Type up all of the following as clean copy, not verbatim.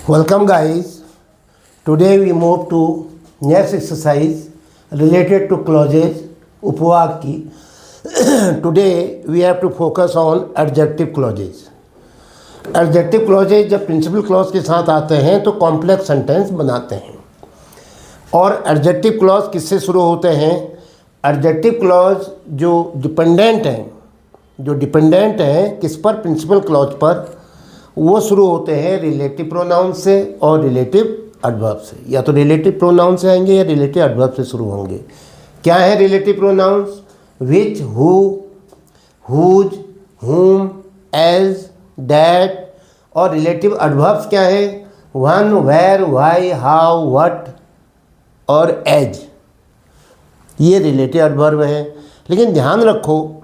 Welcome guys. Today we move to next exercise related to clauses उपवाक की. Today we have to focus on adjective clauses. Adjective clauses जब principal clause के साथ आते हैं तो complex sentence बनाते हैं. और adjective clause किससे शुरू होते हैं? adjective clause जो डिपेंडेंट हैं किस पर? प्रिंसिपल क्लॉज पर. वो शुरू होते हैं रिलेटिव प्रोनाउन से और रिलेटिव एडवर्ब से. या तो रिलेटिव प्रोनाउन से आएंगे या रिलेटिव एडवर्ब से शुरू होंगे. क्या है relative pronouns? Which, who, whose, whom, as, that. और रिलेटिव एडवर्ब्स क्या है? When, where, why, how, what और एज. ये रिलेटिव एडवर्ब है. लेकिन ध्यान रखो,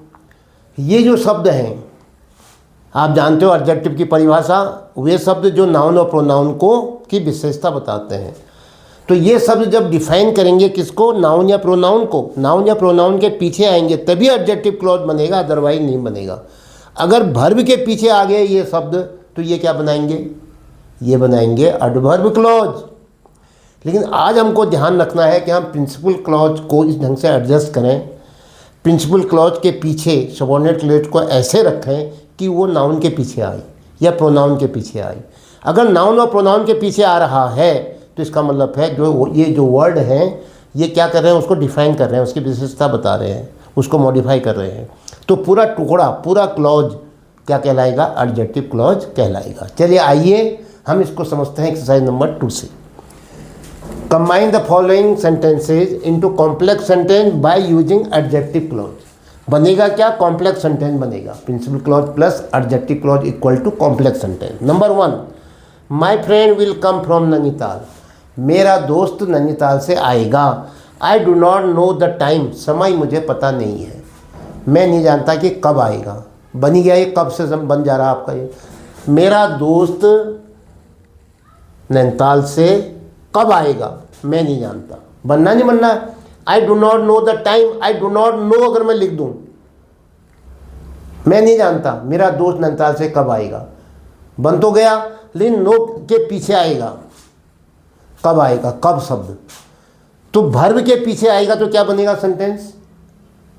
ये जो शब्द हैं, आप जानते हो एडजेक्टिव की परिभाषा, वे शब्द जो नाउन और प्रोनाउन को की विशेषता बताते हैं. तो ये शब्द जब डिफाइन करेंगे किसको? नाउन या प्रोनाउन को. नाउन या प्रोनाउन के पीछे आएंगे तभी एडजेक्टिव क्लॉज बनेगा, अदरवाइज नहीं बनेगा. अगर वर्ब के पीछे आ गए ये शब्द तो ये क्या बनाएंगे? ये बनाएंगे एडवर्ब क्लॉज. लेकिन आज हमको ध्यान रखना है कि हम प्रिंसिपल क्लॉज को इस ढंग से एडजस्ट करें, प्रिंसिपल क्लॉज के पीछे सबऑर्डिनेट क्लॉज को ऐसे रखें कि वो नाउन के पीछे आए या प्रोनाउन के पीछे आए. अगर नाउन और प्रोनाउन के पीछे आ रहा है तो इसका मतलब है ये जो वर्ड हैं ये क्या कर रहे हैं? उसको डिफाइन कर रहे हैं, उसकी विशेषता बता रहे हैं, उसको मॉडिफाई कर रहे हैं. तो पूरा टुकड़ा, पूरा क्लॉज क्या कहलाएगा? एडजेक्टिव क्लॉज कहलाएगा. चलिए आइए हम इसको समझते हैं एक्सरसाइज नंबर 2 से. Combine the following sentences into complex sentence by using adjective clause. बनेगा क्या? कॉम्प्लेक्स सेंटेंस बनेगा. Principal clause plus adjective clause equal to complex sentence. Number 1, my friend will come from Nainital. मेरा दोस्त नैनीताल से आएगा. I do not know the time. समय मुझे पता नहीं है, मैं नहीं जानता कि कब आएगा. बन गया ये, कब से बन जा रहा है आपका ये. मेरा दोस्त नैनीताल से कब आएगा मैं नहीं जानता. बनना नहीं बनना? आई do not know the time. I do not no अगर मैं लिख दूं, मैं नहीं जानता मेरा दोस्त नैनीताल से कब आएगा, बन तो गया. लेकिन नो के पीछे आएगा, कब आएगा? कब शब्द तो वर्ब के पीछे आएगा तो क्या बनेगा सेंटेंस?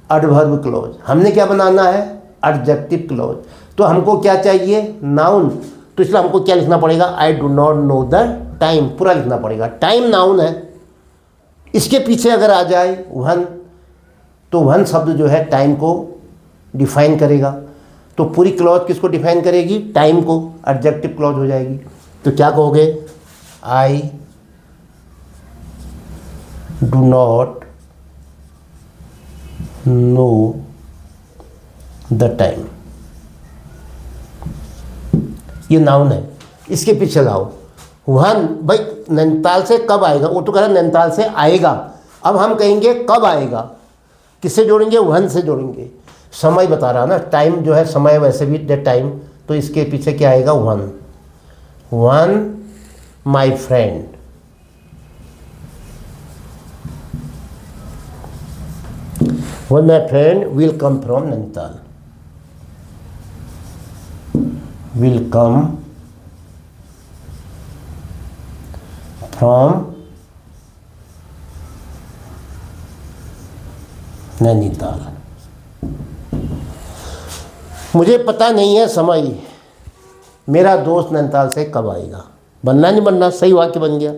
Adverb clause. हमने क्या बनाना है? Adjective clause. तो हमको क्या चाहिए? नाउन. तो इसलिए हमको क्या लिखना पड़ेगा? आई do not know the time पूरा लिखना पड़ेगा. टाइम नाउन है, इसके पीछे अगर आ जाए वन तो वन शब्द जो है टाइम को डिफाइन करेगा. तो पूरी क्लॉज किसको डिफाइन करेगी? टाइम को. एडजेक्टिव क्लॉज हो जाएगी. तो क्या कहोगे? आई do not know the time. ये नाउन है, इसके पीछे लाओ वन. भाई नैनीताल से कब आएगा? वो तो कह रहा है नैनीताल से आएगा. अब हम कहेंगे कब आएगा, किससे जोड़ेंगे? वन से जोड़ेंगे. समय बता रहा ना, टाइम जो है समय, वैसे भी द टाइम. तो इसके पीछे क्या आएगा? One. One my friend. One my friend will come from Nainital. Will come from Nainital. मुझे पता नहीं है समय, मेरा दोस्त नैनीताल से कब आएगा. बनना नहीं बनना? सही वाक्य बन गया.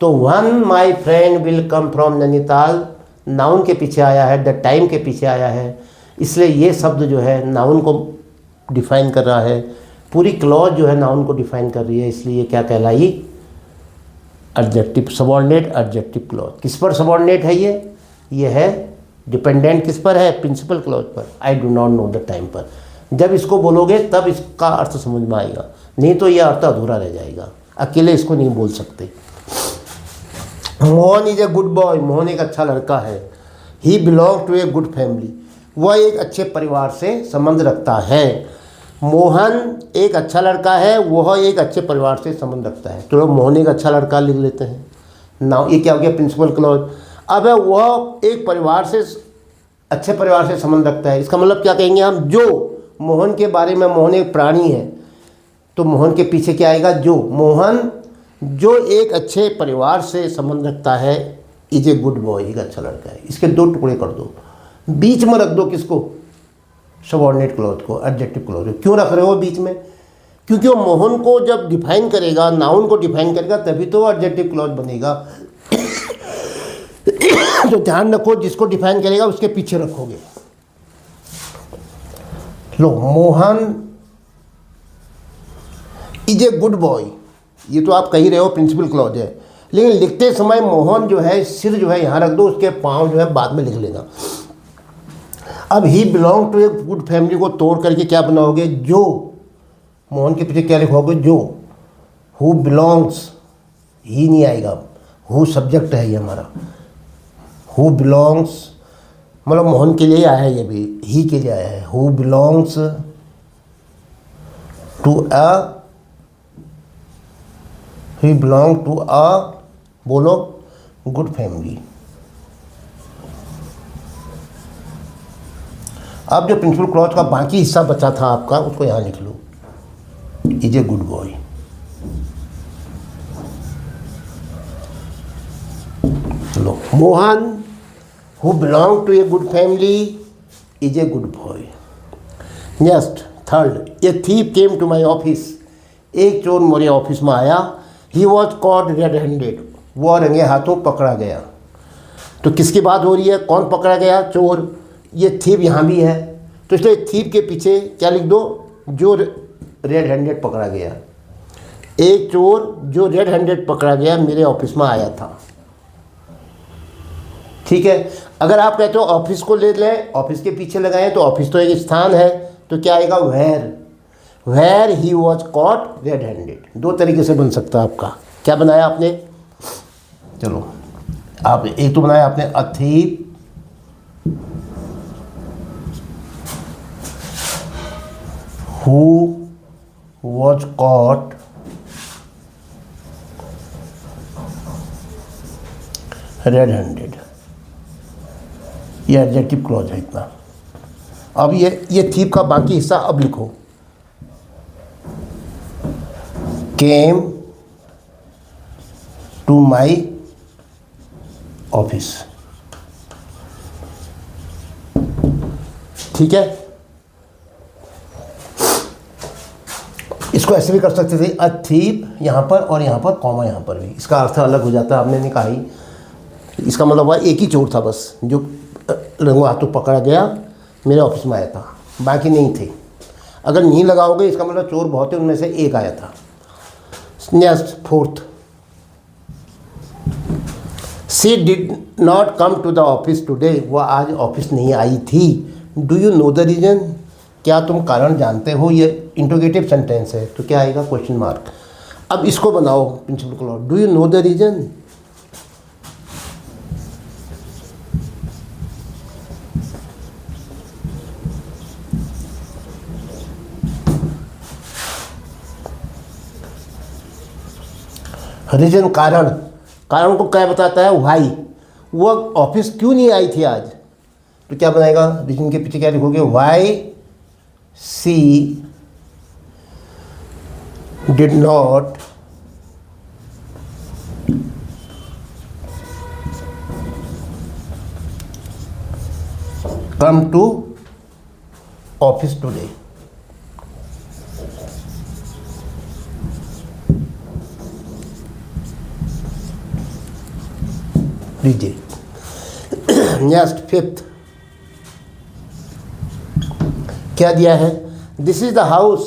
तो one my friend will come from Nainital noun के पीछे आया है, द टाइम के पीछे आया है. इसलिए ये शब्द जो है नाउन को डिफाइन कर रहा है. पूरी क्लॉज जो है नाउन को डिफाइन कर रही है. इसलिए क्या कहलाई? Adjective, subordinate adjective clause. किस पर सबऑर्डिनेट है ये है डिपेंडेंट. किस पर है? प्रिंसिपल क्लॉज पर. आई do not know the time पर. जब इसको बोलोगे तब इसका अर्थ समझ में आएगा, नहीं तो यह अर्थ अधूरा रह जाएगा. अकेले इसको नहीं बोल सकते. Mohan is a good boy. Mohan एक अच्छा लड़का है. He belong to a good family. वह एक अच्छे परिवार से संबंध रखता है. मोहन एक अच्छा लड़का है, वह एक अच्छे परिवार से संबंध रखता है. तो मोहन एक अच्छा लड़का लिख लेते हैं. नाउ ये क्या हो गया? Principal clause. अब वह एक परिवार से, अच्छे परिवार से संबंध रखता है. इसका मतलब क्या कहेंगे हम? जो मोहन के बारे में, मोहन एक प्राणी है तो मोहन के पीछे क्या आएगा? जो. मोहन जो एक अच्छे परिवार से संबंध रखता है इज ए गुड बॉय, एक अच्छा लड़का है। इसके दो टुकड़े कर दो, बीच में रख दो किसको, सबऑर्डिनेट क्लॉज को, एडजेक्टिव क्लॉज को। क्यों रख रहे हो बीच में? क्योंकि वो मोहन को जब डिफाइन करेगा, नाउन को डिफाइन करेगा, तभी तो एडजेक्टिव क्लॉज बनेगा। तो ध्यान रखो, जिसको डिफाइन करेगा उसके पीछे रखोगे। लो, Mohan is a good boy, ये तो आप कह ही रहे हो प्रिंसिपल क्लॉज है, लेकिन लिखते समय मोहन जो है, सिर जो है यहाँ रख दो, उसके पाँव जो है बाद में लिख लेना। अब he belong to a good family को तोड़ करके क्या बनाओगे, जो, मोहन के पीछे क्या लिखोगे, जो। हु बिलोंग्स, ही नहीं आएगा, हु सब्जेक्ट है ये हमारा। हु बिलोंग्स मतलब मोहन के लिए आया है, ये भी ही के लिए आया है। Who belongs to a, he belong to a, बोलो, गुड फैमिली। अब जो प्रिंसिपल क्लॉज का बाकी हिस्सा बचा था आपका, उसको यहाँ लिख लो, इज ए गुड बॉय। लो, Mohan who belong to a good family is a good boy. Next, third, a thief came to my office, एक चोर मेरे ऑफिस में आया। He was caught red handed, वो रंगे हाथों पकड़ा गया। तो किसकी बात हो रही है, कौन पकड़ा गया, चोर। ये थीप यहाँ भी है, तो इसलिए थीप के पीछे क्या लिख दो, जो रेड हैंडेड पकड़ा गया। एक चोर जो रेड हैंडेड पकड़ा गया मेरे ऑफिस में आया था। ठीक है, अगर आप कहते हो ऑफिस को ले लें, ऑफिस के पीछे लगाएं, तो ऑफिस तो एक स्थान है, तो क्या आएगा, where he was caught red handed. दो तरीके से बन सकता है आपका। क्या बनाया आपने, चलो आप एक तो बनाया आपने, a thief who was caught red handed, ये एडजेक्टिव क्लॉज है इतना। अब ये थीप का बाकी हिस्सा अब लिखो, केम टू माई ऑफिस। ठीक है, इसको ऐसे भी कर सकते थे, अ थीप यहाँ पर और यहाँ पर कॉमा यहाँ पर भी, इसका अर्थ अलग हो जाता है। आपने नहीं कहा ही, इसका मतलब हुआ एक ही चोर था बस, जो रंगों हाथों पकड़ा गया मेरे ऑफिस में आया था, बाकी नहीं थे। अगर नहीं लगाओगे इसका मतलब चोर बहुत है, उनमें से एक आया था। Next, fourth, she did not come to the office today, वह आज ऑफिस नहीं आई थी। Do you know the reason, क्या तुम कारण जानते हो। ये इंट्रोगेटिव सेंटेंस है, तो क्या आएगा, क्वेश्चन मार्क। अब इसको बनाओ principal clause, do you know the reason. Reason कारण, कारण को क्या बताता है, वाई, वो ऑफिस क्यों नहीं आई थी आज। तो क्या बनाएगा, रीजन के पीछे क्या लिखोगे, why she did not come to office today. लीजिए, नेक्स्ट, फिफ्थ, क्या दिया है, दिस इज द हाउस,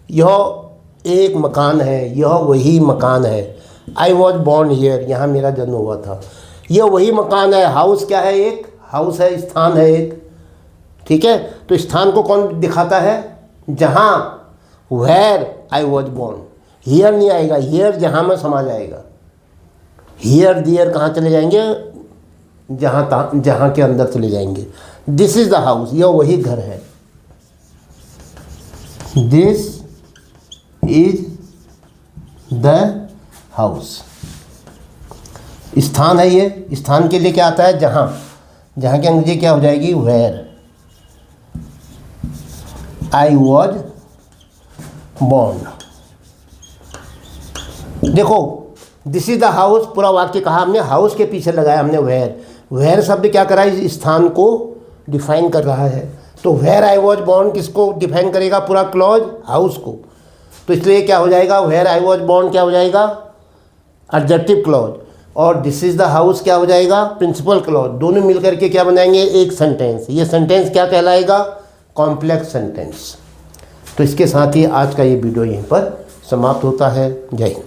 यह एक मकान है, यह वही मकान है। आई वॉज बॉर्न हियर, यहाँ मेरा जन्म हुआ था। यह वही मकान है। हाउस क्या है, एक हाउस है, स्थान है एक। ठीक है, तो स्थान को कौन दिखाता है, जहाँ, where I was born. Here नहीं आएगा, हियर जहाँ में समा जाएगा। हियर दियर कहाँ चले जाएंगे, जहाँ के अंदर चले जाएंगे। दिस इज द हाउस, यह वही घर है। दिस इज द हाउस, स्थान है ये। स्थान के लिए क्या आता है, जहाँ, जहाँ की अंग्रेजी क्या हो जाएगी, वेयर आई वॉज बॉर्न। देखो, दिस इज द हाउस, पूरा वाक्य कहा हमने, हाउस के पीछे लगाया हमने वेयर शब्द क्या करा, इस स्थान को डिफाइन कर रहा है। तो वेयर आई वॉज बॉर्न किसको डिफाइन करेगा, पूरा क्लॉज, हाउस को। तो इसलिए क्या हो जाएगा, वेयर आई वॉज बॉर्न क्या हो जाएगा, एडजेक्टिव क्लॉज, और दिस इज द हाउस क्या हो जाएगा, प्रिंसिपल क्लॉज। दोनों मिलकर के क्या बनाएंगे, एक सेंटेंस। ये सेंटेंस क्या कहलाएगा, कॉम्प्लेक्स सेंटेंस। तो इसके साथ ही आज का ये वीडियो यहीं पर समाप्त होता है। जय हिंद।